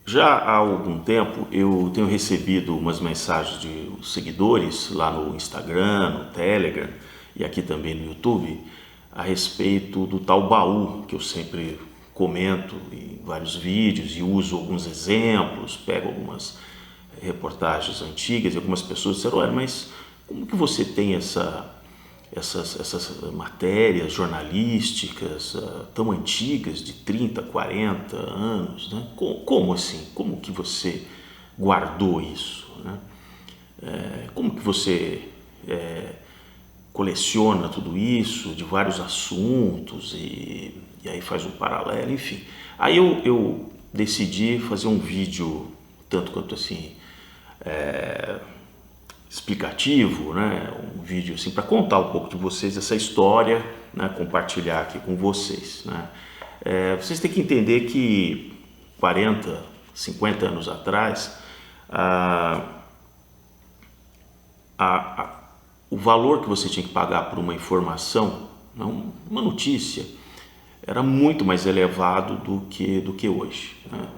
Já há algum tempo eu tenho recebido umas mensagens de seguidores lá no Instagram, no Telegram e aqui também no YouTube a respeito do tal baú que eu sempre comento em vários vídeos e uso alguns exemplos, pego algumas reportagens antigas e algumas pessoas disseram: olha, mas como que você tem essas matérias jornalísticas tão antigas, de 30, 40 anos, né? Como assim? Como que você guardou isso, né? Como que você coleciona tudo isso de vários assuntos e aí faz um paralelo, enfim. Aí eu decidi fazer um vídeo tanto quanto assim explicativo, né? Um vídeo assim para contar um pouco de vocês essa história, né? Compartilhar aqui com vocês, né? Vocês têm que entender que 40, 50 anos atrás, o valor que você tinha que pagar por uma informação, uma notícia, era muito mais elevado do que hoje, né?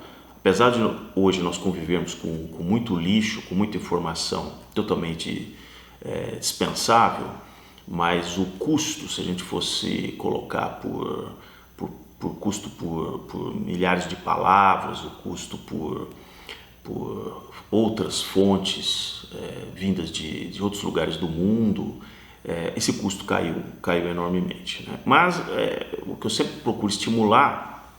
Apesar de hoje nós convivermos com muito lixo, com muita informação totalmente dispensável, mas o custo, se a gente fosse colocar por custo por milhares de palavras, o custo por outras fontes vindas de outros lugares do mundo, esse custo caiu enormemente, né? Mas o que eu sempre procuro estimular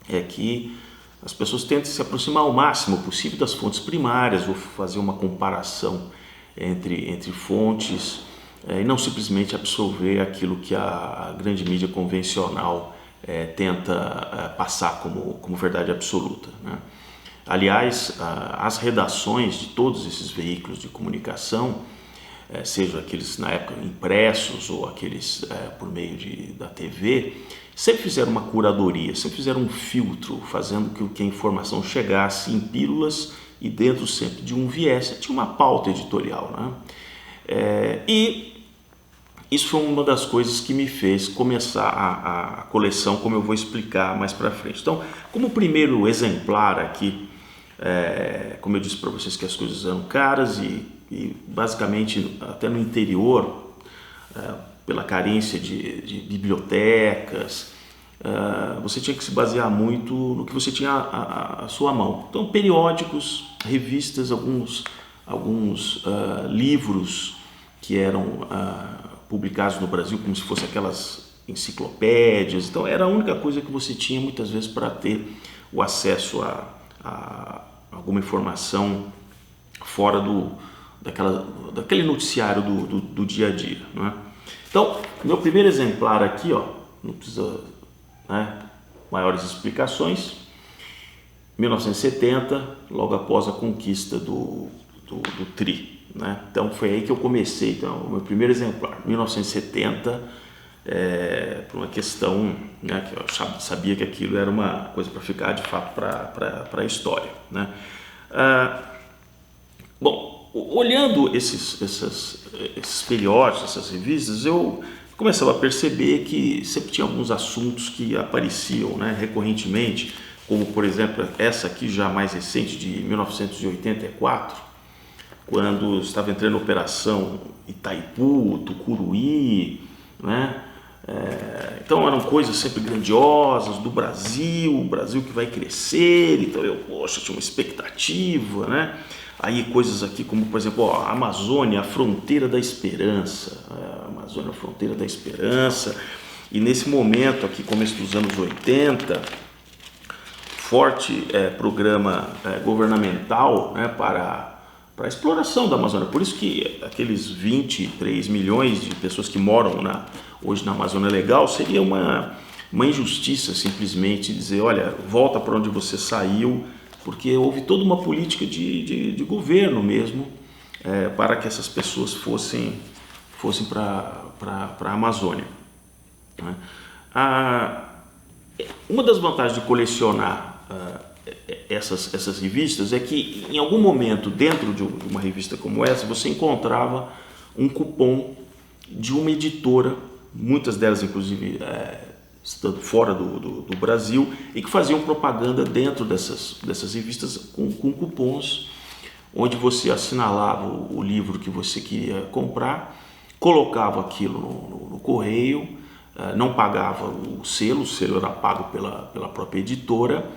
é que as pessoas tentem se aproximar ao máximo possível das fontes primárias ou fazer uma comparação entre fontes e não simplesmente absorver aquilo que a grande mídia convencional tenta passar como verdade absoluta, né? Aliás, as redações de todos esses veículos de comunicação, sejam aqueles na época impressos ou aqueles por meio da TV, sempre fizeram uma curadoria, sempre fizeram um filtro, fazendo com que a informação chegasse em pílulas e dentro sempre de um viés, tinha uma pauta editorial, né? E isso foi uma das coisas que me fez começar a coleção, como eu vou explicar mais para frente. Então, como primeiro exemplar aqui, como eu disse para vocês que as coisas eram caras e basicamente até no interior, pela carência de bibliotecas, você tinha que se basear muito no que você tinha à sua mão. Então, periódicos, revistas, alguns livros que eram publicados no Brasil como se fossem aquelas enciclopédias. Então, era a única coisa que você tinha muitas vezes para ter o acesso a alguma informação fora daquele noticiário do dia a dia, né? Então, meu primeiro exemplar aqui, não precisa, né, maiores explicações, 1970, logo após a conquista do Tri, né? Então foi aí que eu comecei, então, o meu primeiro exemplar, 1970, por uma questão, né, que eu sabia que aquilo era uma coisa para ficar de fato para a história, né? Bom, olhando esses periódicos, essas revistas, eu começava a perceber que sempre tinha alguns assuntos que apareciam, né, recorrentemente, como por exemplo essa aqui já mais recente de 1984, quando estava entrando a Operação Itaipu, Tucuruí, né? Então eram coisas sempre grandiosas do Brasil, o Brasil que vai crescer, então poxa, tinha uma expectativa, né? Aí coisas aqui como, por exemplo, a Amazônia, a fronteira da esperança, a Amazônia, a fronteira da esperança, e nesse momento aqui, começo dos anos 80, forte programa governamental, né, para a exploração da Amazônia. Por isso que aqueles 23 milhões de pessoas que moram hoje na Amazônia Legal seria uma injustiça simplesmente dizer: olha, volta para onde você saiu, porque houve toda uma política de governo mesmo para que essas pessoas fossem para a Amazônia, né? Uma das vantagens de colecionar essas revistas é que em algum momento dentro de uma revista como essa você encontrava um cupom de uma editora, muitas delas inclusive estando fora do Brasil, e que faziam propaganda dentro dessas revistas com cupons, onde você assinalava o livro que você queria comprar, colocava aquilo no correio, não pagava o selo era pago pela própria editora.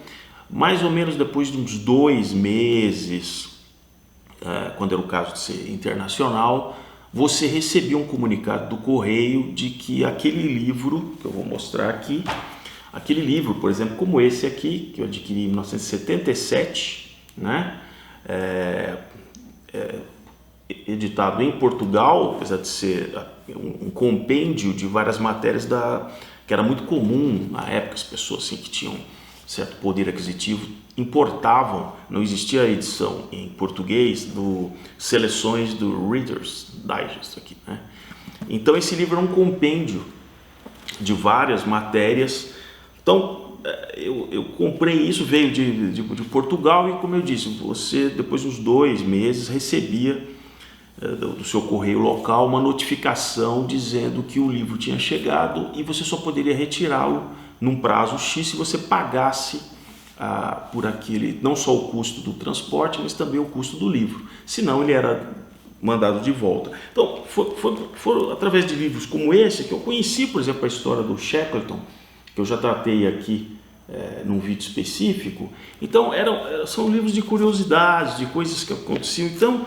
Mais ou menos depois de uns 2 meses, quando era o caso de ser internacional, você recebia um comunicado do correio de que aquele livro, que eu vou mostrar aqui, aquele livro, por exemplo, como esse aqui, que eu adquiri em 1977, né? Editado em Portugal, apesar de ser um compêndio de várias matérias que era muito comum na época. As pessoas assim, que tinham certo poder aquisitivo importavam, não existia a edição em português seleções do Reader's Digest aqui, né? Então esse livro é um compêndio de várias matérias. Então eu comprei isso, veio de Portugal, e como eu disse, você depois de uns 2 meses recebia do seu correio local uma notificação dizendo que o livro tinha chegado, e você só poderia retirá-lo num prazo X se você pagasse por aquele, não só o custo do transporte, mas também o custo do livro, senão ele era mandado de volta. Então foram através de livros como esse que eu conheci, por exemplo, a história do Shackleton, que eu já tratei aqui num vídeo específico. Então são livros de curiosidades, de coisas que aconteciam. Então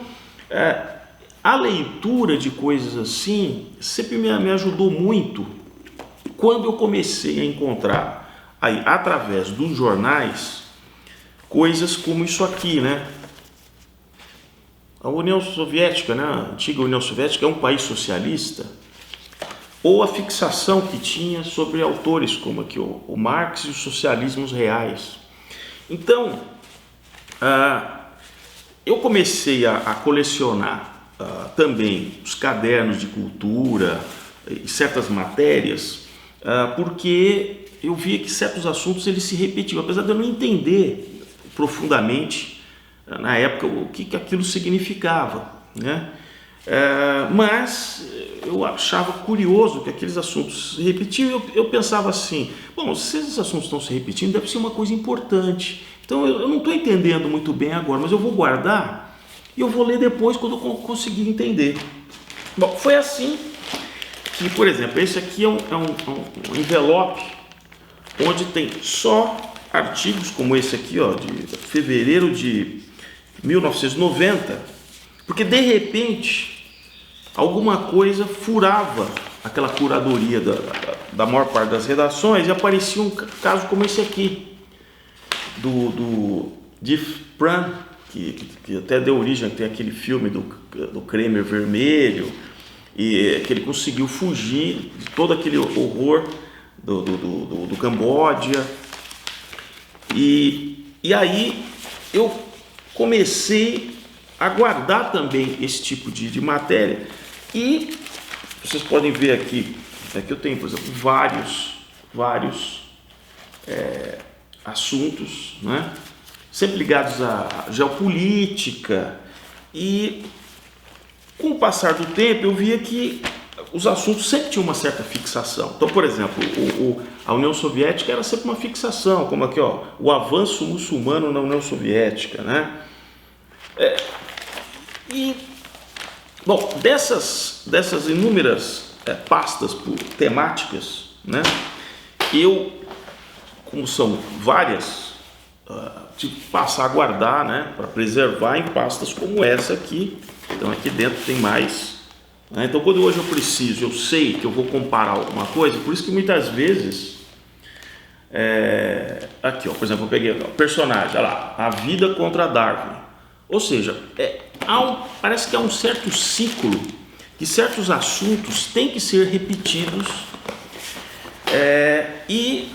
a leitura de coisas assim sempre me ajudou muito. Quando eu comecei a encontrar aí, através dos jornais, coisas como isso aqui, né? A União Soviética, né? A antiga União Soviética é um país socialista, ou a fixação que tinha sobre autores como aqui o Marx e os socialismos reais. Então, eu comecei a colecionar também os cadernos de cultura e certas matérias, porque eu via que certos assuntos eles se repetiam, apesar de eu não entender profundamente na época o que aquilo significava, né? Mas eu achava curioso que aqueles assuntos se repetiam. Eu pensava assim, bom, se esses assuntos estão se repetindo, deve ser uma coisa importante. Então eu não estou entendendo muito bem agora, mas eu vou guardar e eu vou ler depois quando eu conseguir entender. Bom, foi assim que, por exemplo, esse aqui é um envelope onde tem só artigos como esse aqui, ó, de fevereiro de 1990, porque de repente alguma coisa furava aquela curadoria da maior parte das redações e aparecia um caso como esse aqui do Diff Pran, que até deu origem, tem aquele filme do Creme Vermelho, e que ele conseguiu fugir de todo aquele horror do Camboja. E aí eu comecei a guardar também esse tipo de matéria, e vocês podem ver aqui eu tenho, por exemplo, vários assuntos, né? Sempre ligados à geopolítica, e com o passar do tempo eu via que os assuntos sempre tinham uma certa fixação. Então, por exemplo, a União Soviética era sempre uma fixação, como aqui, ó, o avanço muçulmano na União Soviética, né? Bom, dessas inúmeras pastas temáticas, né? Eu, como são várias, tive que passar a guardar, né, para preservar em pastas como essa aqui. Então aqui dentro tem mais, né? Então quando hoje eu sei que eu vou comparar alguma coisa, por isso que muitas vezes aqui, ó, por exemplo, eu peguei o personagem, olha lá, a vida contra Darwin. Ou seja, parece que há um certo ciclo, que certos assuntos têm que ser repetidos, e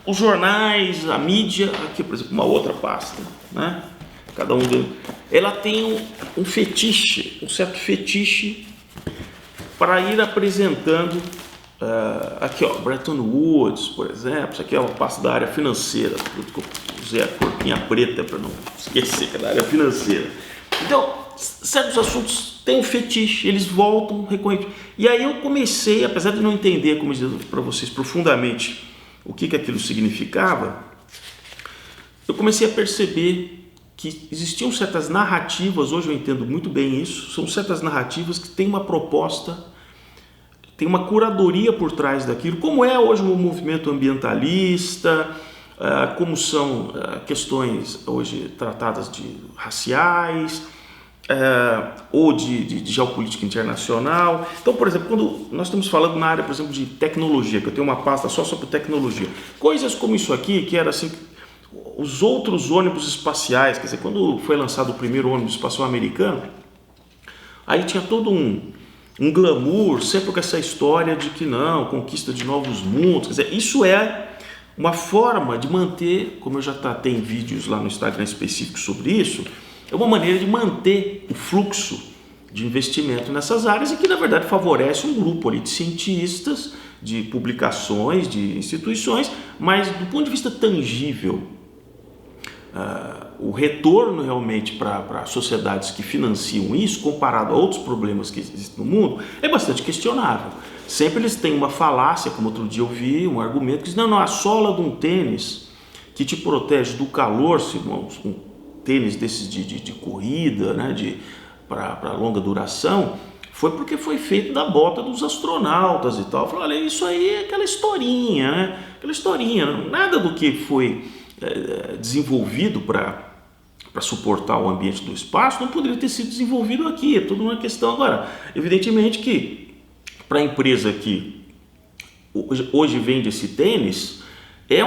os jornais, a mídia, aqui por exemplo, uma outra pasta, né? Cada um ela tem um fetiche, um certo fetiche para ir apresentando. Aqui, ó, Bretton Woods, por exemplo. Isso aqui é uma pasta da área financeira. Usei a corpinha preta para não esquecer que é da área financeira. Então, certos assuntos têm um fetiche, eles voltam recorrente. E aí eu comecei, apesar de não entender, como eu disse para vocês, profundamente o que aquilo significava, eu comecei a perceber que existiam certas narrativas, hoje eu entendo muito bem isso, são certas narrativas que têm uma proposta, tem uma curadoria por trás daquilo, como é hoje o movimento ambientalista, como são questões hoje tratadas de raciais, ou de geopolítica internacional. Então, por exemplo, quando nós estamos falando na área, por exemplo, de tecnologia, que eu tenho uma pasta só sobre tecnologia, coisas como isso aqui, que era assim, os outros ônibus espaciais, quer dizer, quando foi lançado o primeiro ônibus espacial americano, aí tinha todo um glamour, sempre com essa história de que não, conquista de novos mundos, quer dizer, isso é uma forma de manter, como eu já tratei em vídeos lá no Instagram específicos sobre isso, é uma maneira de manter o fluxo de investimento nessas áreas e que na verdade favorece um grupo ali de cientistas, de publicações, de instituições, mas do ponto de vista tangível, o retorno realmente para sociedades que financiam isso, comparado a outros problemas que existem no mundo, é bastante questionável. Sempre eles têm uma falácia, como outro dia eu vi, um argumento que diz, não, a sola de um tênis que te protege do calor, se um tênis desses de corrida, né, para longa duração, foi porque foi feito da bota dos astronautas e tal. Eu falei, olha, isso aí é aquela historinha, né? Aquela historinha, nada do que foi desenvolvido para suportar o ambiente do espaço não poderia ter sido desenvolvido aqui, é tudo uma questão. Agora, evidentemente que para a empresa que hoje vende esse tênis, é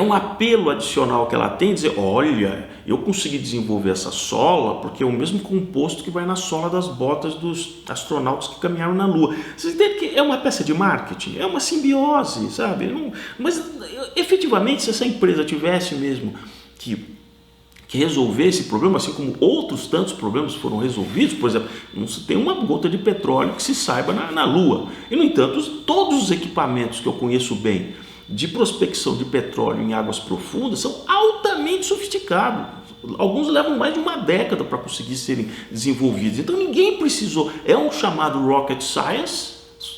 um apelo adicional que ela tem, dizer, olha, eu consegui desenvolver essa sola porque é o mesmo composto que vai na sola das botas dos astronautas que caminharam na Lua. Vocês entendem que é uma peça de marketing, é uma simbiose, sabe? Mas efetivamente, se essa empresa tivesse mesmo que resolver esse problema, assim como outros tantos problemas foram resolvidos, por exemplo, não se tem uma gota de petróleo que se saiba na Lua. E, no entanto, todos os equipamentos que eu conheço bem de prospecção de petróleo em águas profundas são altamente sofisticados. Alguns levam mais de uma década para conseguir serem desenvolvidos. Então ninguém precisou. É um chamado rocket science,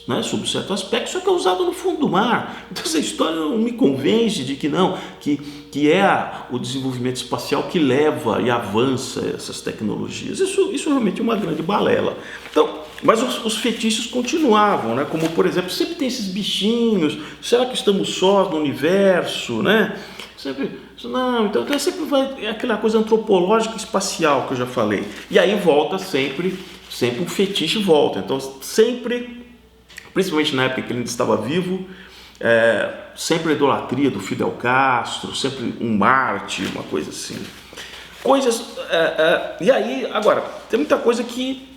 né, sob certo aspecto, só que é usado no fundo do mar. Então essa história não me convence de que não, que é o desenvolvimento espacial que leva e avança essas tecnologias. Isso realmente é uma grande balela. Então, mas os fetiches continuavam, né? Como por exemplo, sempre tem esses bichinhos, será que estamos sós no universo, né? Sempre, não, então sempre vai aquela coisa antropológica espacial que eu já falei. E aí volta sempre o fetiche volta. Então sempre, principalmente na época que ele ainda estava vivo, sempre a idolatria do Fidel Castro, sempre um Marte, uma coisa assim. E aí, agora, tem muita coisa que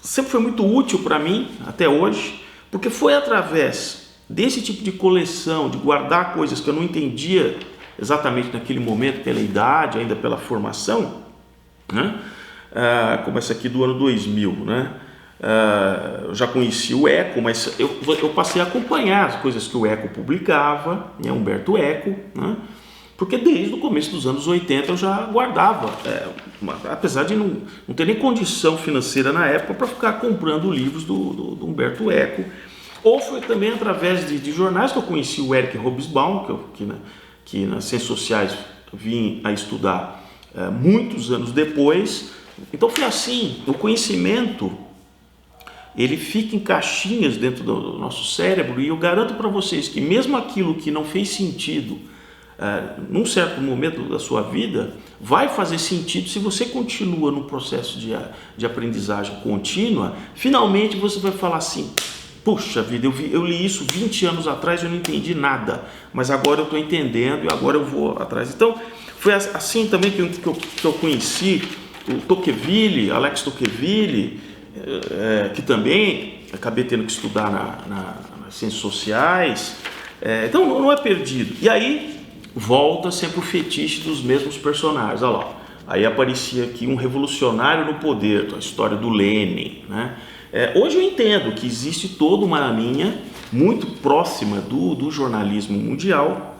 sempre foi muito útil para mim, até hoje, porque foi através desse tipo de coleção, de guardar coisas que eu não entendia exatamente naquele momento, pela idade, ainda pela formação, né? Como essa aqui do ano 2000, né? Eu já conheci o Eco, mas eu passei a acompanhar as coisas que o Eco publicava, né? Humberto Eco, né? Porque desde o começo dos anos 80 eu já guardava, apesar de não ter nem condição financeira na época para ficar comprando livros do Humberto Eco. Ou foi também através de jornais que eu conheci o Eric Hobsbawm, que nas ciências sociais vim a estudar muitos anos depois. Então foi assim, o conhecimento ele fica em caixinhas dentro do nosso cérebro, e eu garanto para vocês que mesmo aquilo que não fez sentido num certo momento da sua vida, vai fazer sentido se você continua no processo de aprendizagem contínua. Finalmente você vai falar assim, puxa vida, eu li isso 20 anos atrás e eu não entendi nada, mas agora eu estou entendendo e agora eu vou atrás. Então foi assim também que eu conheci o Tocqueville, Alex Tocqueville, que também acabei tendo que estudar nas ciências sociais. Então não é perdido. E aí volta sempre o fetiche dos mesmos personagens. Olha lá, aí aparecia aqui um revolucionário no poder, a história do Lenin, né? Hoje eu entendo que existe toda uma linha muito próxima do jornalismo mundial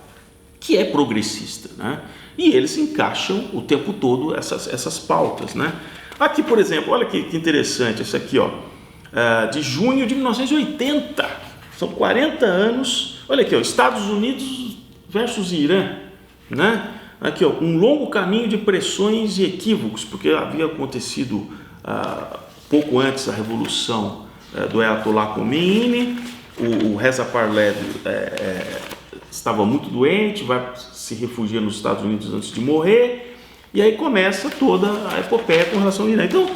que é progressista, né? E eles encaixam o tempo todo essas pautas, né? Aqui, por exemplo, olha que interessante, esse aqui, ó, de junho de 1980, são 40 anos, olha aqui, ó, Estados Unidos versus Irã, né? Aqui, ó, um longo caminho de pressões e equívocos, porque havia acontecido pouco antes a revolução do Ayatollah Khomeini, o Reza Pahlavi estava muito doente, vai se refugiar nos Estados Unidos antes de morrer, e aí começa toda a epopeia com relação ao Irã. Então,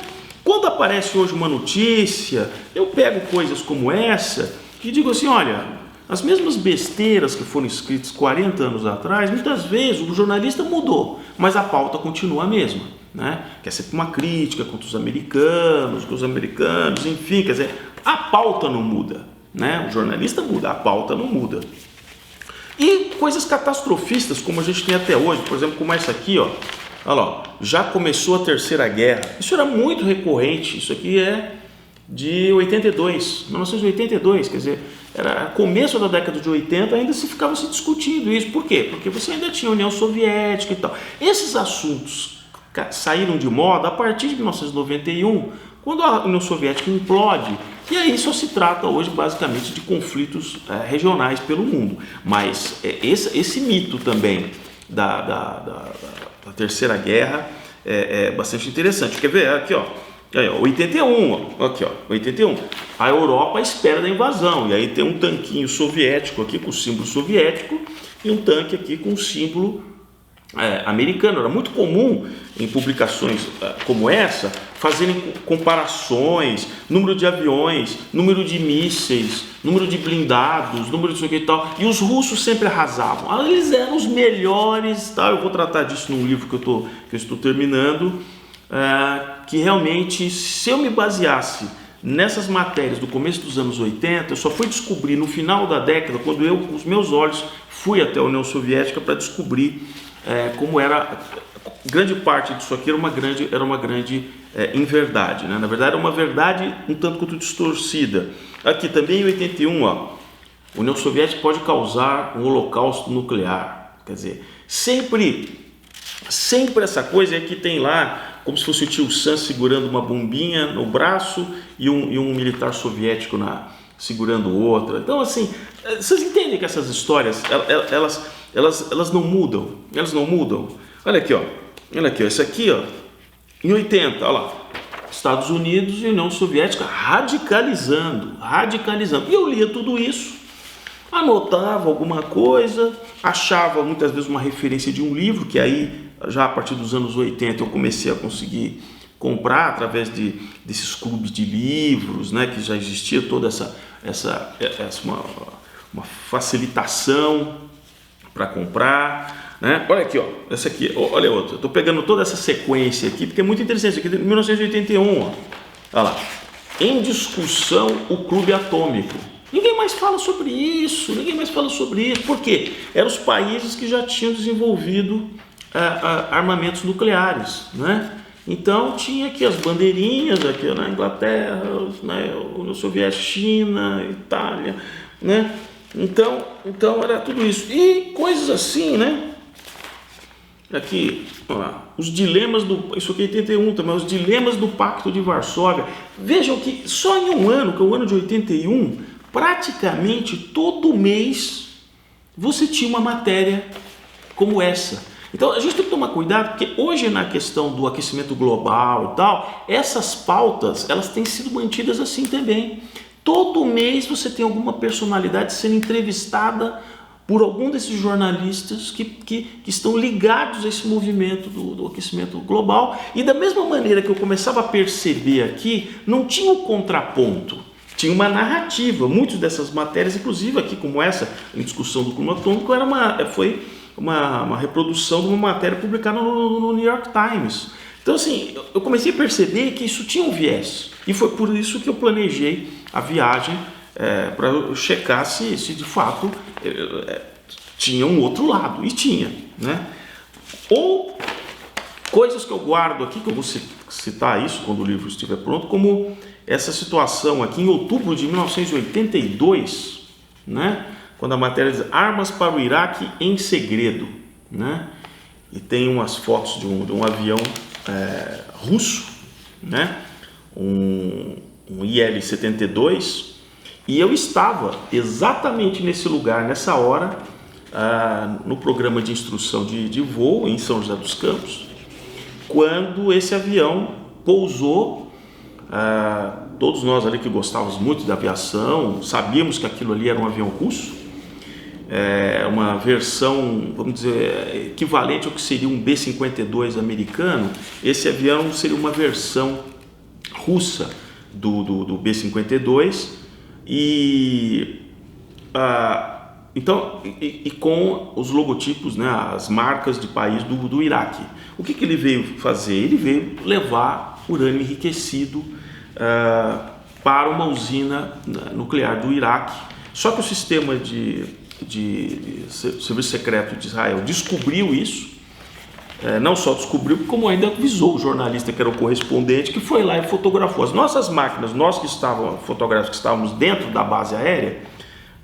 quando aparece hoje uma notícia, eu pego coisas como essa e digo assim, olha, as mesmas besteiras que foram escritas 40 anos atrás, muitas vezes o jornalista mudou, mas a pauta continua a mesma, né? Que é sempre uma crítica contra os americanos, enfim, quer dizer, a pauta não muda, né? O jornalista muda, a pauta não muda. E coisas catastrofistas, como a gente tem até hoje, por exemplo, como essa aqui, ó, olha lá, já começou a Terceira Guerra. Isso era muito recorrente, isso aqui é de 1982, quer dizer, era começo da década de 80, ainda se ficava se discutindo isso. Por quê? Porque você ainda tinha a União Soviética e tal. Esses assuntos saíram de moda a partir de 1991, quando a União Soviética implode, e aí só se trata hoje basicamente de conflitos regionais pelo mundo. Mas esse mito também da Terceira Guerra é bastante interessante. Quer ver? Aqui, ó. Aí, ó, 81, ó. Aqui, ó, 81. A Europa à espera da invasão. E aí tem um tanquinho soviético aqui com o símbolo soviético e um tanque aqui com o símbolo americano. Era muito comum em publicações como essa fazerem comparações, número de aviões, número de mísseis, número de blindados, número de isso aqui e tal. E os russos sempre arrasavam. Eles eram os melhores, tá? Eu vou tratar disso num livro que eu estou terminando. Que realmente, se eu me baseasse nessas matérias do começo dos anos 80, eu só fui descobrir no final da década, quando eu, com os meus olhos, fui até a União Soviética para descobrir como era. Grande parte disso aqui era uma grande inverdade, né? Na verdade, era uma verdade um tanto quanto distorcida. Aqui também em 81, ó, a União Soviética pode causar um holocausto nuclear. Quer dizer, sempre essa coisa que tem lá, como se fosse o tio Sam segurando uma bombinha no braço e um militar soviético segurando outra. Então, assim, vocês entendem que essas histórias, elas não mudam, Olha aqui, ó, esse aqui, ó, em 80, olha lá, Estados Unidos e União Soviética radicalizando. E eu lia tudo isso, anotava alguma coisa, achava muitas vezes uma referência de um livro, que aí, já a partir dos anos 80, eu comecei a conseguir comprar através desses clubes de livros, né, que já existia toda uma facilitação para comprar, né? Olha aqui, ó, essa aqui, olha outra. Estou pegando toda essa sequência aqui porque é muito interessante. Aqui, 1981, ó, olha lá, em discussão o Clube Atômico. Ninguém mais fala sobre isso. Por quê? Eram os países que já tinham desenvolvido armamentos nucleares, né? Então tinha aqui as bandeirinhas aqui na Inglaterra, né, União Soviética, China, Itália, né? Então era tudo isso e coisas assim, né? Aqui, olha lá, os dilemas isso aqui é 81 também, os dilemas do Pacto de Varsóvia. Vejam que só em um ano, que é o ano de 81, praticamente todo mês você tinha uma matéria como essa. Então a gente tem que tomar cuidado, porque hoje na questão do aquecimento global e tal, essas pautas, elas têm sido mantidas assim também. Todo mês você tem alguma personalidade sendo entrevistada por algum desses jornalistas que estão ligados a esse movimento do aquecimento global. E da mesma maneira que eu começava a perceber aqui, não tinha um contraponto, tinha uma narrativa. Muitas dessas matérias, inclusive aqui como essa, em discussão do clima atômico, foi uma reprodução de uma matéria publicada no New York Times. Então, assim, eu comecei a perceber que isso tinha um viés. E foi por isso que eu planejei a viagem para checar se de fato tinha um outro lado. E tinha, né? Ou coisas que eu guardo aqui, que eu vou citar isso quando o livro estiver pronto, como essa situação aqui em outubro de 1982, né? quando a matéria diz armas para o Iraque em segredo, né? E tem umas fotos de um avião russo, né? Um IL-72, e eu estava exatamente nesse lugar, nessa hora, no programa de instrução de voo em São José dos Campos, quando esse avião pousou. Todos nós ali que gostávamos muito da aviação, sabíamos que aquilo ali era um avião russo, uma versão, vamos dizer, equivalente ao que seria um B-52 americano. Esse avião seria uma versão russa do B-52 então, com os logotipos, né, as marcas de país do Iraque. O que ele veio fazer? Ele veio levar urânio enriquecido para uma usina nuclear do Iraque. Só que o sistema de serviço secreto de Israel descobriu isso, não só descobriu, como ainda avisou o jornalista que era o correspondente, que foi lá e fotografou. As nossas máquinas, nós que fotógrafos que estávamos dentro da base aérea,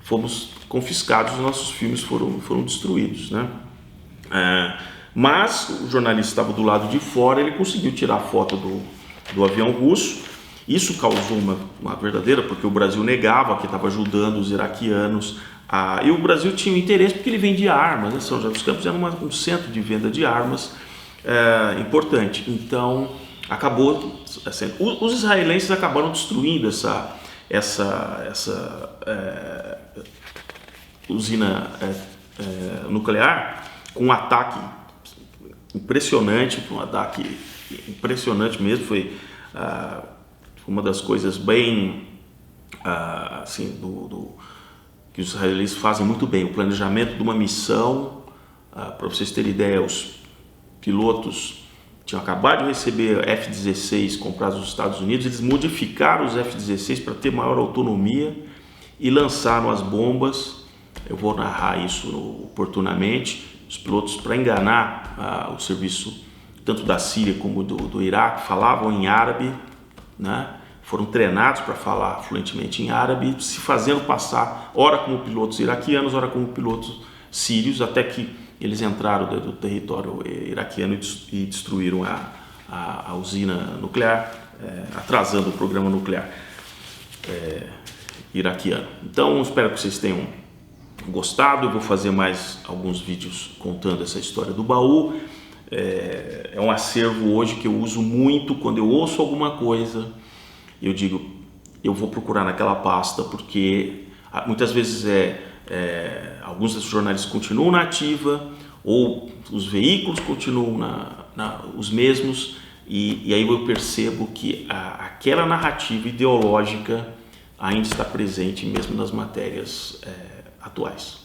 fomos confiscados, os nossos filmes foram destruídos, né? Mas o jornalista estava do lado de fora, ele conseguiu tirar foto do avião russo. Isso causou uma verdadeira, porque o Brasil negava que estava ajudando os iraquianos, e o Brasil tinha um interesse porque ele vendia armas, né? São José dos Campos era um centro de venda de armas importante. Então acabou assim, os israelenses acabaram destruindo essa usina nuclear com um ataque impressionante, mesmo. Foi uma das coisas bem assim, que os israelenses fazem muito bem, o planejamento de uma missão. Para vocês terem ideia, os pilotos tinham acabado de receber F-16 comprados nos Estados Unidos, eles modificaram os F-16 para ter maior autonomia e lançaram as bombas. Eu vou narrar isso oportunamente. Os pilotos, para enganar o serviço tanto da Síria como do Iraque, falavam em árabe, né? Foram treinados para falar fluentemente em árabe, se fazendo passar ora como pilotos iraquianos, ora como pilotos sírios, até que eles entraram do território iraquiano e destruíram a usina nuclear, atrasando o programa nuclear iraquiano. Então, espero que vocês tenham gostado. Eu vou fazer mais alguns vídeos contando essa história do baú. É um acervo hoje que eu uso muito quando eu ouço alguma coisa. Eu digo, eu vou procurar naquela pasta, porque muitas vezes alguns desses jornalistas continuam na ativa, ou os veículos continuam os mesmos, e aí eu percebo que aquela narrativa ideológica ainda está presente mesmo nas matérias atuais.